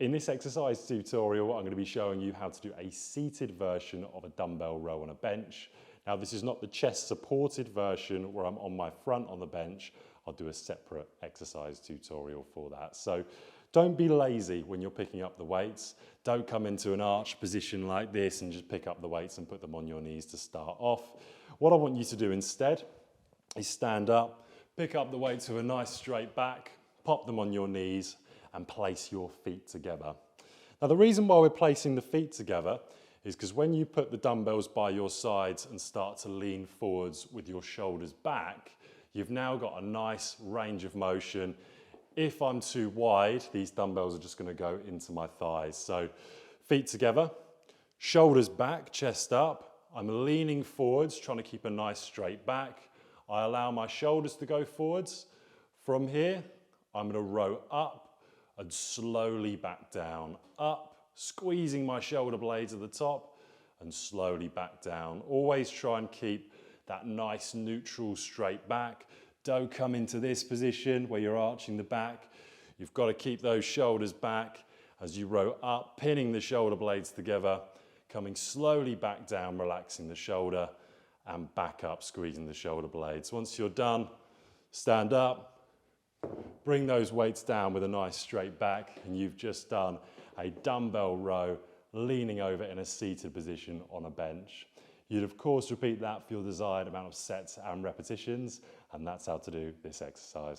In this exercise tutorial, I'm going to be showing you how to do a seated version of a dumbbell row on a bench. Now, this is not the chest supported version where I'm on my front on the bench. I'll do a separate exercise tutorial for that. So don't be lazy when you're picking up the weights. Don't come into an arch position like this and just pick up the weights and put them on your knees to start off. What I want you to do instead is stand up, pick up the weights with a nice straight back, pop them on your knees, and place your feet together. Now, the reason why we're placing the feet together is because when you put the dumbbells by your sides and start to lean forwards with your shoulders back, you've now got a nice range of motion. If I'm too wide, these dumbbells are just going to go into my thighs. So feet together, shoulders back, chest up. I'm leaning forwards, trying to keep a nice straight back. I allow my shoulders to go forwards. From here, I'm going to row up and slowly back down, up, squeezing my shoulder blades at the top and slowly back down. Always try and keep that nice neutral straight back. Don't come into this position where you're arching the back. You've got to keep those shoulders back as you row up, pinning the shoulder blades together, coming slowly back down, relaxing the shoulder and back up, squeezing the shoulder blades. Once you're done, stand up. Bring those weights down with a nice straight back, and you've just done a dumbbell row leaning over in a seated position on a bench. You'd of course repeat that for your desired amount of sets and repetitions, and that's how to do this exercise.